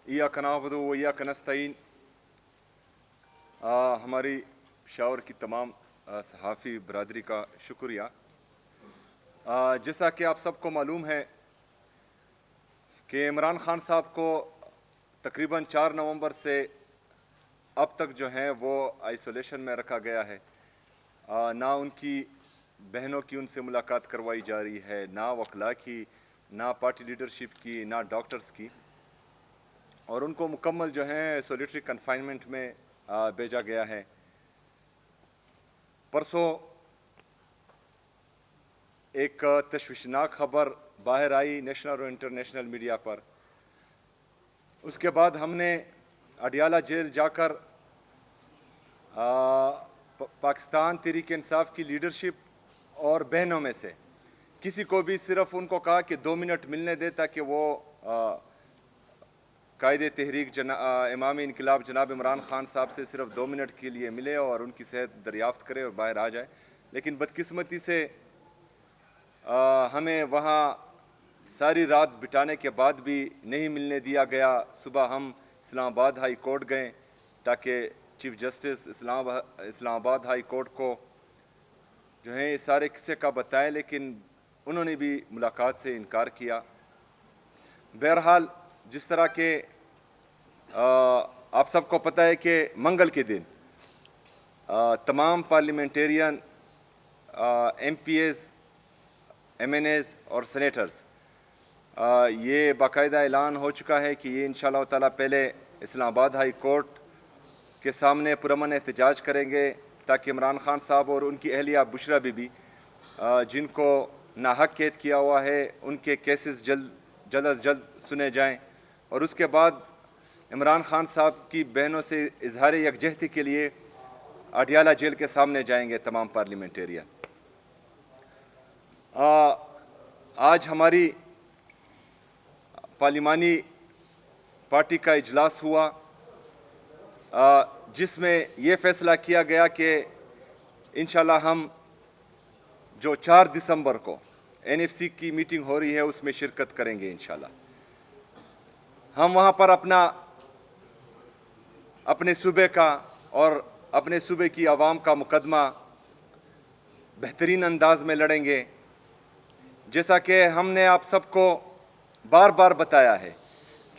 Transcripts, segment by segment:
इय्याक नअबुदु व इय्याक नस्तईन। हमारी शावर की तमाम सहाफ़ी बरदरी का शुक्रिया। जैसा कि आप सबको मालूम है कि इमरान खान साहब को तकरीबन 4 नवंबर से अब तक जो है वो आइसोलेशन में रखा गया है। ना उनकी बहनों की उनसे मुलाकात करवाई जा रही है, ना वकला की, ना पार्टी लीडरशिप की, ना डॉक्टर्स की, और उनको मुकम्मल जो है सोलिटरी कन्फाइनमेंट में भेजा गया है। परसों एक तशवीशनाक खबर बाहर आई नेशनल और इंटरनेशनल मीडिया पर। उसके बाद हमने अडियाला जेल जाकर पाकिस्तान तहरीक इंसाफ की लीडरशिप और बहनों में से किसी को भी सिर्फ उनको कहा कि 2 मिनट मिलने दे ताकि वो कायदे तहरीक इमाम इनकलाब जनाब इमरान खान साहब से सिर्फ 2 मिनट के लिए मिले और उनकी सेहत दरियाफ्त करे और बाहर आ जाए। लेकिन बदकिस्मती से हमें वहाँ सारी रात बिताने के बाद भी नहीं मिलने दिया गया। सुबह हम इस्लामाबाद हाई कोर्ट गए ताकि chief justice Islamabad high court को जो है इस सारे किस्से का बताएं, लेकिन उन्होंने भी मुलाकात से इनकार किया। बहरहाल जिस तरह के आप सबको पता है कि मंगल के दिन तमाम पार्लियामेंटेरियन, MPs, MNAs और सेनेटर्स ये बाकायदा ऐलान हो चुका है कि ये इंशाअल्लाह ताला पहले इस्लामाबाद हाई कोर्ट के सामने पुरअमन एहतजाज करेंगे ताकि इमरान खान साहब और उनकी अहलिया बुशरा बीबी जिनको नाहक कैद किया हुआ है उनके केसेस जल्द अज जल्द सुने जाएं, और उसके बाद इमरान खान साहब की बहनों से इजहार यकजहती के लिए अडियाला जेल के सामने जाएंगे तमाम पार्लियामेंटेरियन। आज हमारी पार्लिमानी पार्टी का इजलास हुआ जिसमें ये फैसला किया गया कि इंशाल्लाह हम जो 4 दिसंबर को NFC की मीटिंग हो रही है उसमें शिरकत करेंगे। इंशाल्लाह हम वहाँ पर अपने सूबे का और अपने सूबे की आवाम का मुकदमा बेहतरीन अंदाज में लड़ेंगे। जैसा कि हमने आप सबको बार बार बताया है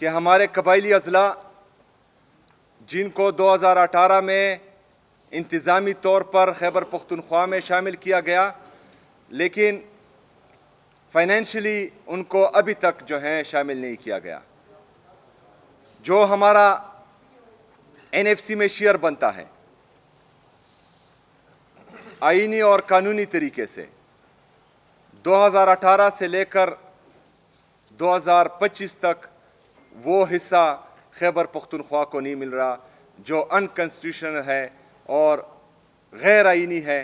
कि हमारे कबायली अजला जिनको 2018 में इंतज़ामी तौर पर खैबर पख्तूनख्वा में शामिल किया गया, लेकिन फाइनेंशियली उनको अभी तक जो है शामिल नहीं किया गया। जो हमारा NFC में शेयर बनता है आईनी और कानूनी तरीके से 2018 से लेकर 2025 तक वो हिस्सा खैबर पख्तूनख्वा को नहीं मिल रहा जो अनकॉन्स्टिट्यूशनल है और गैर आईनी है,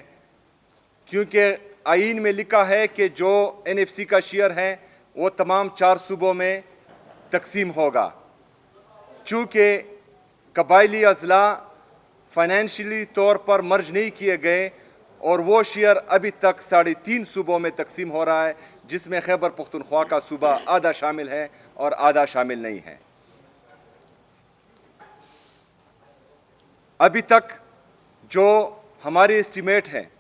क्योंकि आईन में लिखा है कि जो NFC का शेयर है वो तमाम 4 सूबों में तकसीम होगा। चूँकि कबायली अजला फाइनेंशियली तौर पर मर्ज नहीं किए गए और वो शेयर अभी तक 3.5 सूबों में तकसीम हो रहा है, जिसमें खैबर पख्तूनख्वा का सूबा आधा शामिल है और आधा शामिल नहीं है। अभी तक जो हमारी एस्टीमेट है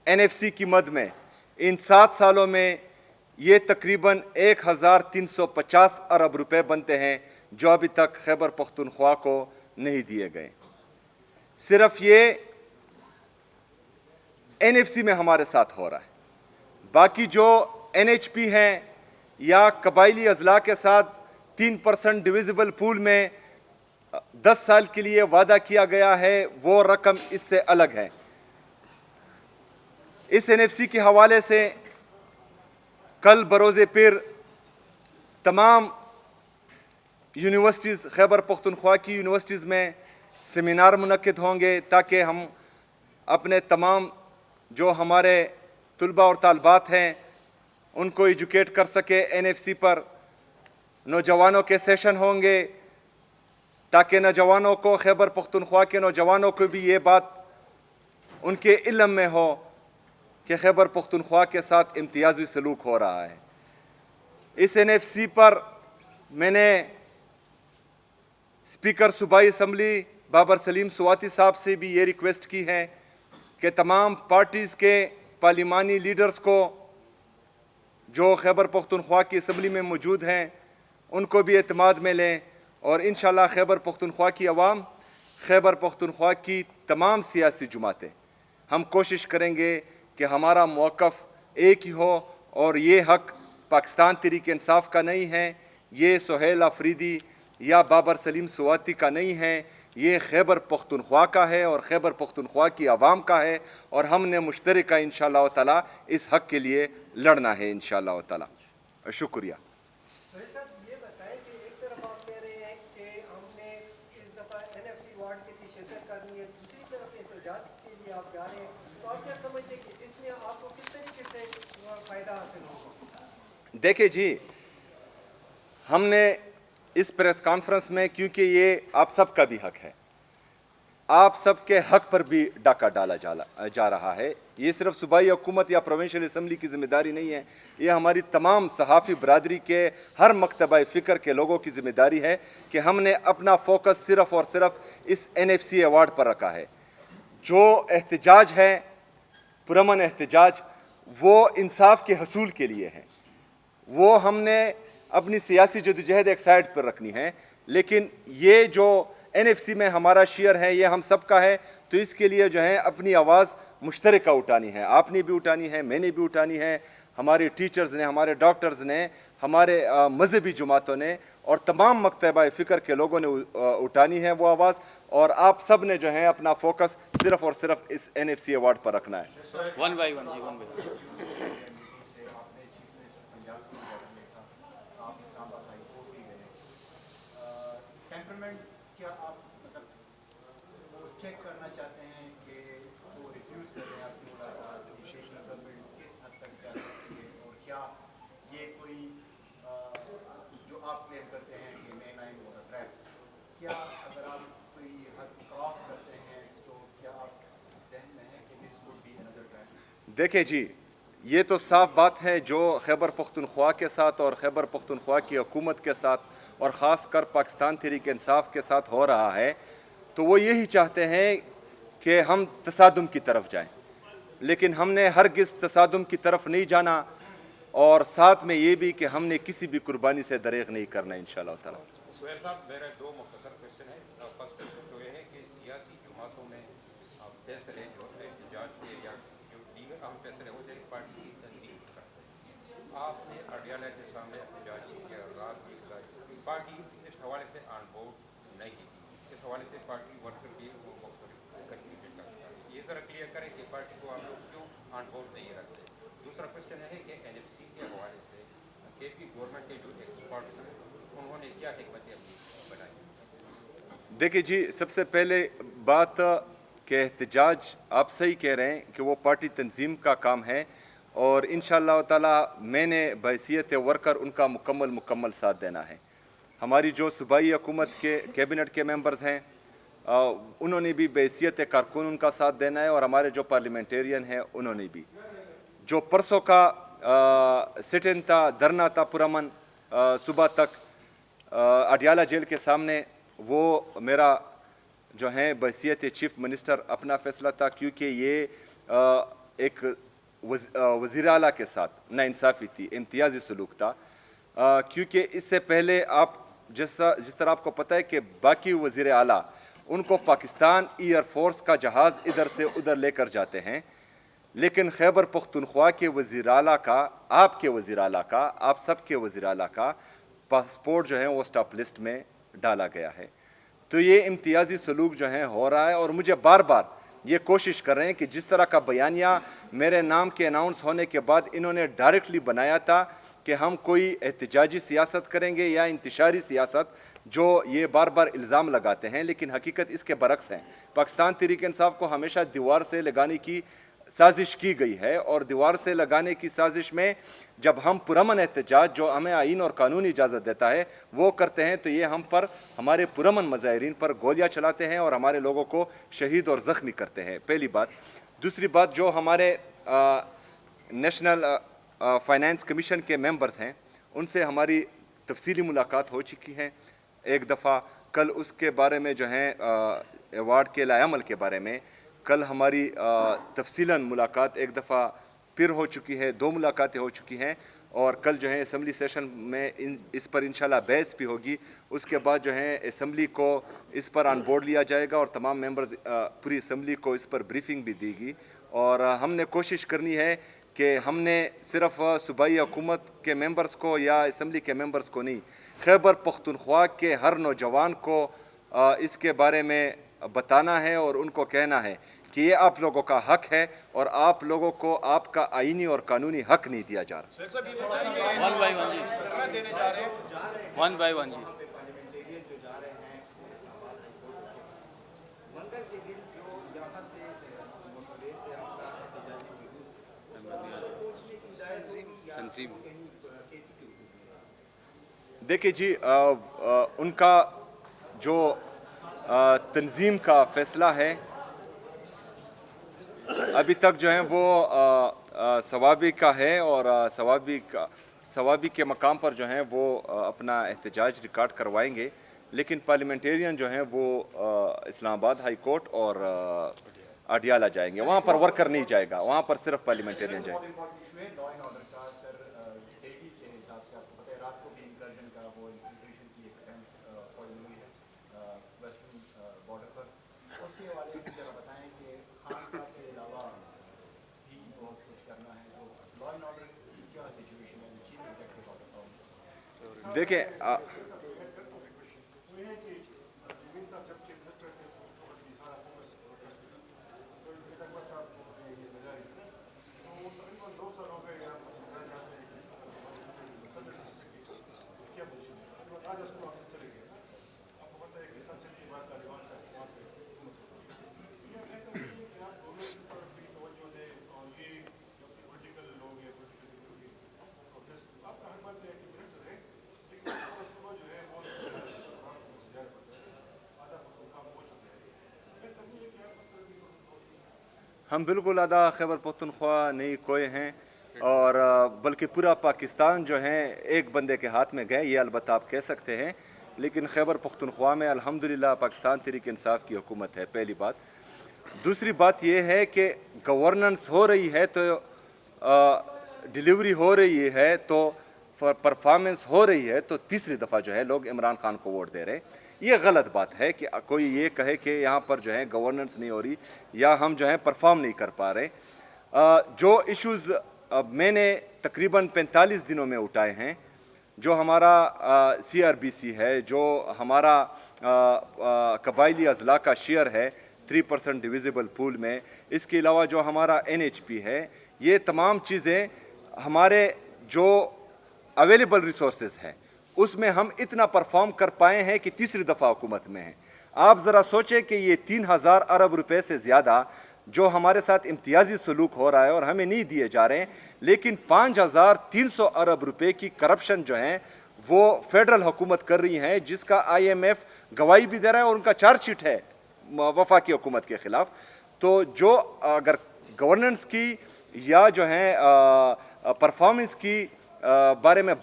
NFC की मद में इन 7 सालों में ये तकरीबन 1350 अरब रुपए बनते हैं जो अभी तक खैबर पख्तूनख्वा को नहीं दिए गए। सिर्फ ये NFC में हमारे साथ हो रहा है। बाकी जो NHP हैं या कबायली अजला के साथ 3% डिविजिबल पूल में 10 साल के लिए वादा किया गया है, वो रकम इससे अलग है। इस NFC के हवाले से कल बरोज़े पीर तमाम यूनिवर्सिटीज़ खैबर पख्तूनख्वा की यूनिवर्सिटीज़ में सेमिनार मुनक्किद होंगे ताकि हम अपने तमाम जो हमारे तुलबा और तालबात हैं उनको एजुकेट कर सके NFC पर। नौजवानों के सेशन होंगे ताकि नौजवानों को, खैबर पख्तूनख्वा के नौजवानों को भी ये बात उनके इल्म में हो कि खैबर पख्तूनख्वा के साथ इम्तियाजी सलूक हो रहा है। इस NFC पर मैंने स्पीकर सूबाई असम्बली बाबर सलीम स्वाति साहब से भी ये रिक्वेस्ट की है कि तमाम पार्टीज़ के पार्लिमानी लीडर्स को जो खैबर पख्तूनख्वा की असम्बली में मौजूद हैं उनको भी एतमाद में लें, और इंशाअल्लाह खैबर पख्तूनख्वा की अवाम, खैबर पख्तूनख्वा की तमाम सियासी जमातें, हम कोशिश करेंगे कि हमारा मौक़िफ़ एक ही हो, और ये हक़ पाकिस्तान तहरीक इंसाफ का नहीं है, ये सुहेल अफरीदी या बाबर सलीम स्वाति का नहीं है, ये खैबर पख्तूनख्वा का है और खैबर पख्तूनख्वा की आवाम का है, और हमने मुश्तरका इंशाअल्लाह ताला इस हक़ के लिए लड़ना है इंशाअल्लाह ताला। शुक्रिया। ये बताएं कि एक तरफ आप कह रहे हैं कि हमने इस दफ़ा NFC वार्ड के लिए शिरकत करनी है, दूसरी तरफ एहतजाज के लिए आप जा रहे हैं, तो आप क्या समझते हैं कि इसमें आपको किस तरीके से फ़ायदा हासिल होगा? देखिए जी, हमने इस प्रेस कॉन्फ्रेंस में, क्योंकि ये आप सबका भी हक है, आप सबके हक पर भी डाका डाला जा रहा है, ये सिर्फ सूबाई हुकूमत या प्रोविंशियल असम्बली की ज़िम्मेदारी नहीं है, ये हमारी तमाम सहाफ़ी बरादरी के हर मकतबा फ़िक्र के लोगों की ज़िम्मेदारी है कि हमने अपना फोकस सिर्फ़ और सिर्फ इस NFC अवार्ड पर रखा है। जो एहतजाज है, पुरअमन एहतजाज, वो इंसाफ के हसूल के लिए है, वो हमने अपनी सियासी जदोजहद एक साइड पर रखनी है, लेकिन ये जो NFC में हमारा शेयर है ये हम सबका है, तो इसके लिए जो है अपनी आवाज़ मुश्तरका उठानी है, आपने भी उठानी है, मैंने भी उठानी है, हमारे टीचर्स ने, हमारे डॉक्टर्स ने, हमारे मजहबी जमातों ने और तमाम मकतबा फ़िक्र के लोगों ने उठानी है वो आवाज़, और आप सब ने जो है अपना फोकस सिर्फ़ और सिर्फ इस NFC अवार्ड पर रखना है। One by one. टेम्परमेंट क्या आप मतलब वो चेक करना चाहते हैं कि जो रिफ्यूज़ कर रहे हैं आपकी मुलाकात, शेख गवर्नमेंट किस हद तक जा सकती है, और क्या ये कोई जो आप क्लेम करते हैं कि मे 9 वाज अ ट्रैप, क्या अगर आप कोई हद क्रॉस करते हैं तो क्या आप जहन में है कि this would be another trap? देखिए जी, ये तो साफ बात है जो खैबर पख्तूनख्वा के साथ और खैबर पख्तूनख्वा की हुकूमत के साथ और ख़ास कर पाकिस्तान तहरीक इंसाफ के साथ हो रहा है, तो वो यही चाहते हैं कि हम तसादुम की तरफ जाएं, लेकिन हमने हरगिज़ तसादुम की तरफ नहीं जाना, और साथ में ये भी कि हमने किसी भी कुर्बानी से दरेग नहीं करना इंशाअल्लाह ताला। सुहेल साहब, मेरे दो मुख्तसर क्वेश्चन है। फर्स्ट क्वेश्चन तो ये है कि सियासी जमातों में फैसले जो एहतजाज के या जो दीगर अहम फैसले होते हैं पार्टी की तंजीम करते हैं। आपने अडियाला के सामने एहतजाज किया, रात भी सजाई, पार्टी इस हवाले से ऑन बोर्ड नहीं थी, इस हवाले से पार्टी वर्कर की वो मुख्तलिफ कंफ्यूजन करता है, ये ज़रा क्लियर करें कि पार्टी को आप लोग क्यों ऑन बोर्ड नहीं रखते। दूसरा क्वेश्चन है कि NFC के हवाले से KP गवर्नमेंट के जो एक्सपर्ट हैं उन्होंने क्या हिकमत अमली बनाई? देखिए जी, सबसे पहले बात कि एहतजाज आप सही कह रहे हैं कि वो पार्टी तंजीम का काम है, और इंशाअल्लाह ताला मैंने बहैसियत वर्कर उनका मुकम्मल साथ देना है। हमारी जो सूबाई हुकूमत के कैबिनेट के मेंबर्स हैं उन्होंने भी बहैसियत कारकुन उनका साथ देना है, और हमारे जो पार्लियामेंटेरियन हैं उन्होंने भी। जो परसों का सिट इन था, धरना था पुरअमन सुबह तक अडियाला जेल के सामने, वो मेरा जो है बहैसियत चीफ मिनिस्टर अपना फैसला था, क्योंकि ये एक वज़ीर आला के साथ नाइंसाफ़ी थी, इम्तियाज़ी सलूक था, क्योंकि इससे पहले आप जिस तरह आपको पता है कि बाकी वज़ीर आला उनको पाकिस्तान एयर फोर्स का जहाज़ इधर से उधर लेकर जाते हैं, लेकिन खैबर पख्तूनख्वा के वज़ीर आला का, आपके वज़ीर आला का, आप सब के वज़ीर आला का पासपोर्ट जो है वो स्टॉप लिस्ट में डाला गया है। तो ये इम्तियाज़ी सलूक जो है हो रहा है, और मुझे बार बार ये कोशिश कर रहे हैं कि जिस तरह का बयानिया मेरे नाम के अनाउंस होने के बाद इन्होंने डायरेक्टली बनाया था कि हम कोई एहतजाजी सियासत करेंगे या इंतशारी सियासत, जो ये बार बार इल्ज़ाम लगाते हैं, लेकिन हकीकत इसके बरक्स है। पाकिस्तान तहरीक इंसाफ को हमेशा दीवार से लगाने की साजिश की गई है, और दीवार से लगाने की साजिश में जब हम पुरअमन एहतजाज जो हमें आईन और कानून इजाज़त देता है वो करते हैं, तो ये हम पर, हमारे पुरअमन मज़ाहिरीन पर गोलियां चलाते हैं और हमारे लोगों को शहीद और ज़ख्मी करते हैं, पहली बात। दूसरी बात, जो हमारे नेशनल फाइनेंस कमीशन के मेंबर्स हैं उनसे हमारी तफसीली मुलाकात हो चुकी है एक दफ़ा, کل اس کے بارے میں جو ہیں ایوارڈ کے لائے عمل کے بارے میں کل ہماری تفصیلاً ملاقات ایک دفعہ پھر ہو چکی ہے، 2 ملاقاتیں ہو چکی ہیں، اور کل جو ہے اسمبلی سیشن میں اس پر انشاءاللہ بحث بھی ہوگی. اس کے بعد جو ہے اسمبلی کو اس پر آن بورڈ لیا جائے گا اور تمام ممبرز پوری اسمبلی کو اس پر بریفنگ بھی دی گی. اور ہم نے کوشش کرنی ہے کہ ہم نے صرف صوبائی حکومت کے ممبرز کو یا اسمبلی کے ممبرز کو نہیں، خیبر پختونخوا کے ہر نوجوان کو اس کے بارے میں بتانا ہے اور ان کو کہنا ہے کہ یہ آپ لوگوں کا حق ہے اور آپ لوگوں کو آپ کا آئینی اور قانونی حق نہیں دیا جا رہا. ون بائی ون جی، ون بائی ون جی. پارلیمنٹیرین جو جا رہے ہیں منگل کے دن جو یہاں سے مقبرے سے آپ کا احتجاجی جلوس پہنچنے کی ہدایت ہوگی یا تنظیم کہیں کھیتی کی ہوگی؟ دیکھیے جی، ان کا جو تنظیم کا فیصلہ ہے ابھی تک جو ہے وہ ثوابی کا ہے، اور ثوابی کے مقام پر جو ہیں وہ اپنا احتجاج ریکارڈ کروائیں گے. لیکن پارلیمنٹیرین جو ہیں وہ اسلام آباد ہائی کورٹ اور اڈیالہ جائیں گے، وہاں پر ورکر نہیں جائے گا، وہاں پر صرف پارلیمنٹیرین جائیں گے. لا اینڈ آرڈر کا سر ڈیلی کے حساب سے آپ کو پتہ ہے رات کو بھی انکرجن کا وہ انفلٹریشن کی ایک اٹیمپٹ ہوئی ہے ویسٹرن بارڈر پر. اس کے حوالے سے ذرا بتائیں کہ خان صاحب کے علاوہ بھی بہت کچھ کرنا ہے، تو لا اینڈ آرڈر کی کیا سچویشن ہے چیف ایگزیکٹو آفیسر؟ دیکھیں ہم بالکل آدھا خیبر پختونخوا نہیں کوئے ہیں، اور بلکہ پورا پاکستان جو ہے ایک بندے کے ہاتھ میں گئے، یہ البتہ آپ کہہ سکتے ہیں. لیکن خیبر پختونخوا میں الحمدللہ پاکستان تحریک انصاف کی حکومت ہے، پہلی بات. دوسری بات یہ ہے کہ گورننس ہو رہی ہے تو ڈیلیوری ہو رہی ہے تو پرفارمنس ہو رہی ہے تو تیسری دفعہ جو ہے لوگ عمران خان کو ووٹ دے رہے ہیں. یہ غلط بات ہے کہ کوئی یہ کہے کہ یہاں پر جو ہے گورننس نہیں ہو رہی یا ہم جو ہے پرفارم نہیں کر پا رہے. جو ایشوز میں نے تقریباً 45 دنوں میں اٹھائے ہیں، جو ہمارا CRBC ہے، جو ہمارا قبائلی اضلاع کا شیئر ہے 3% ڈویزیبل پول میں، اس کے علاوہ جو ہمارا NHP ہے، یہ تمام چیزیں ہمارے جو اویلیبل ریسورسز ہیں اس میں ہم اتنا پرفارم کر پائے ہیں کہ تیسری دفعہ حکومت میں ہیں. آپ ذرا سوچیں کہ یہ 3000 ارب روپے سے زیادہ جو ہمارے ساتھ امتیازی سلوک ہو رہا ہے اور ہمیں نہیں دیے جا رہے ہیں، لیکن 5300 ارب روپے کی کرپشن جو ہیں وہ فیڈرل حکومت کر رہی ہیں، جس کا IMF گواہی بھی دے رہا ہے اور ان کا چارج شیٹ ہے وفاقی حکومت کے خلاف. تو جو اگر گورننس کی یا جو ہے پرفارمنس کی بارے میں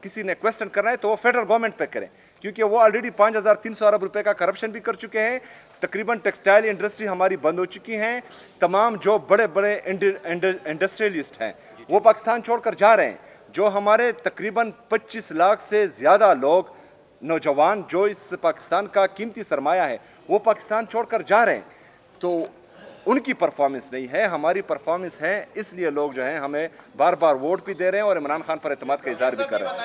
کسی نے کویسچن کرنا ہے تو وہ فیڈرل گورنمنٹ پہ کریں، کیونکہ وہ آلریڈی 5300 ارب روپے کا کرپشن بھی کر چکے ہیں. تقریباً ٹیکسٹائل انڈسٹری ہماری بند ہو چکی ہیں. تمام جو بڑے بڑے انڈسٹریلسٹ ہیں وہ پاکستان چھوڑ کر جا رہے ہیں. جو ہمارے تقریباً 25 لاکھ سے زیادہ لوگ نوجوان جو اس پاکستان کا قیمتی سرمایہ ہے وہ پاکستان چھوڑ کر جا رہے ہیں. تو ان کی پرفارمنس نہیں ہے، ہماری پرفارمنس ہے، اس لیے لوگ جو ہیں ہمیں بار بار ووٹ بھی دے رہے ہیں اور عمران خان پر اعتماد کا اظہار بھی کر رہے ہیں.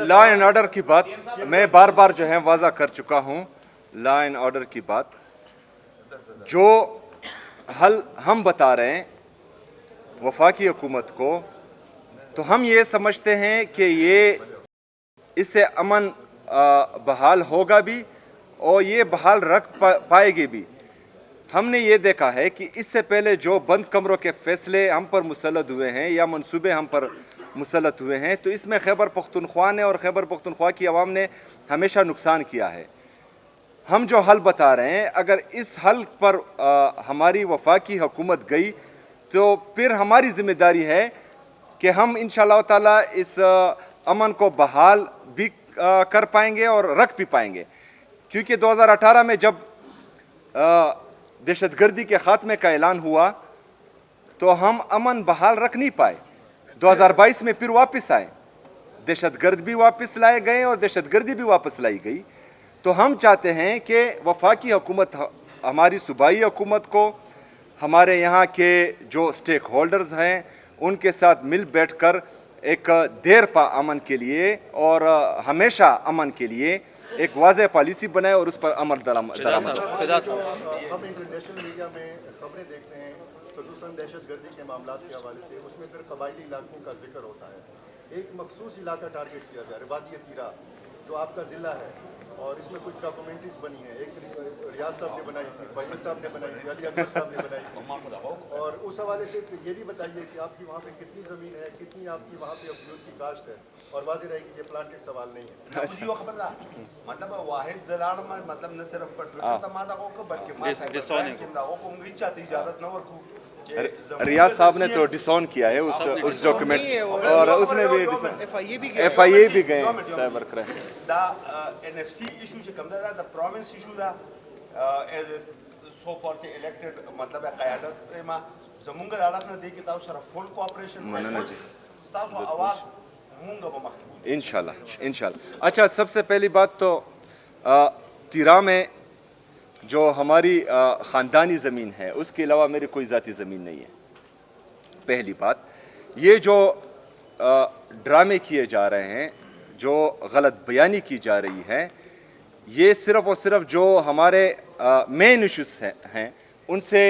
لا اینڈ آرڈر کی بات میں بار بار جو ہے واضح کر چکا ہوں. لا اینڈ آرڈر کی بات جو حل ہم بتا رہے ہیں وفاقی حکومت کو، تو ہم یہ سمجھتے ہیں کہ یہ اس سے امن بحال ہوگا بھی اور یہ بحال رکھ پائے گی بھی. ہم نے یہ دیکھا ہے کہ اس سے پہلے جو بند کمروں کے فیصلے ہم پر مسلط ہوئے ہیں یا منصوبے ہم پر مسلط ہوئے ہیں، تو اس میں خیبر پختونخوا نے اور خیبر پختونخوا کی عوام نے ہمیشہ نقصان کیا ہے. ہم جو حل بتا رہے ہیں، اگر اس حل پر ہماری وفاقی حکومت گئی تو پھر ہماری ذمہ داری ہے کہ ہم انشاءاللہ تعالی اس امن کو بحال بھی कर पाएंगे और रख भी पाएंगे, क्योंकि 2018 में जब दहशतगर्दी के खात्मे का ऐलान हुआ तो हम अमन बहाल रख नहीं पाए। 2022 में फिर वापस आए, दहशतगर्द भी वापस लाए गए और दहशतगर्दी भी वापस लाई गई। तो हम चाहते हैं कि वफाकी हुकूमत हमारी सूबाई हुकूमत को हमारे यहाँ के जो स्टेक होल्डर्स हैं उनके साथ मिल बैठकर एक देर पा अमन के लिए और हमेशा अमन के लिए एक वाज़ेह पॉलिसी बनाए और उस पर अमल दरामद। हम इंटरनेशनल मीडिया में खबरें देखते हैं ख़ुसूसन दहशतगर्दी के मामलों के हवाले से, उसमें फिर कबायली इलाकों का जिक्र होता है। एक मखसूस इलाका टारगेट किया जा रहा है, वादी तीरा जो आपका ज़िला है, और इसमें कुछ डॉक्यूमेंट्रीज बनी है। एक रियाज साहब ने बनाई थी, फैसल साहब ने बनाई थी, अली अकबर साहब ने बनाई थी। और उस हवाले से ये भी बताइए कि आपकी वहाँ पे कितनी ज़मीन है, कितनी आपकी वहाँ पे अब्यूज़ की काश्त है, और वाज़ेह रहे कि ये प्लांटेड सवाल नहीं है। मतलब वाहिद जलाल में मतलब न सिर्फ ट्विटर तमादा को बल्कि इजाजत न वर्कू रियाज साहब ने तो डिसऑन किया है उस डॉक्यूमेंट, और उसने भी FIA भी गए साइबर क्राइम दा NFC इशू से कम दा प्रोविंस इशू दा एज सो फॉर चे इलेक्टेड मतलब क़यादत में जमुंगा दालत ने देखी ताऊ सर फुल कोऑपरेशन मनना जी स्टाफ आवाज मुंगा बमख्तूम इंशाल्लाह। अच्छा, सबसे पहली बात तो तीरा में जो हमारी ख़ानदानी ज़मीन है उसके अलावा मेरी कोई ज़ाती ज़मीन नहीं है। पहली बात, ये जो ड्रामे किए जा रहे हैं, जो गलत बयानी की जा रही है, ये सिर्फ़ और सिर्फ जो हमारे मेन इश्यूज़ हैं उनसे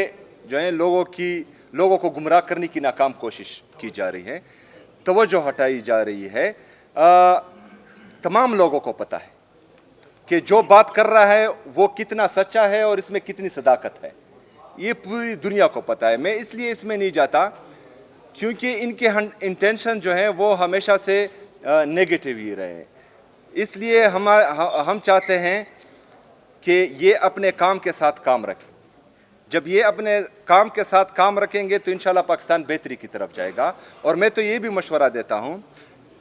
जो है लोगों को गुमराह करने की नाकाम कोशिश की जा रही है, तवज्जो हटाई जा रही है। तमाम लोगों को पता है कि जो बात कर रहा है वो कितना सच्चा है और इसमें कितनी सदाकत है, ये पूरी दुनिया को पता है। मैं इसलिए इसमें नहीं जाता क्योंकि इनके इंटेंशन जो है वो हमेशा से नेगेटिव ही रहे। इसलिए हम चाहते हैं कि ये अपने काम के साथ काम रखें। जब ये अपने काम के साथ काम रखेंगे तो इंशाल्लाह पाकिस्तान बेहतरी की तरफ जाएगा। और मैं तो ये भी मशवरा देता हूँ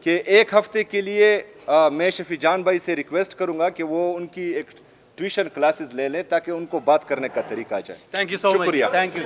कि एक हफ्ते के लिए मैं शफी जान भाई से रिक्वेस्ट करूंगा कि वो उनकी एक ट्यूशन क्लासेस ले लें ताकि उनको बात करने का तरीका आ जाए। Thank you so much. शुक्रिया। Thank you.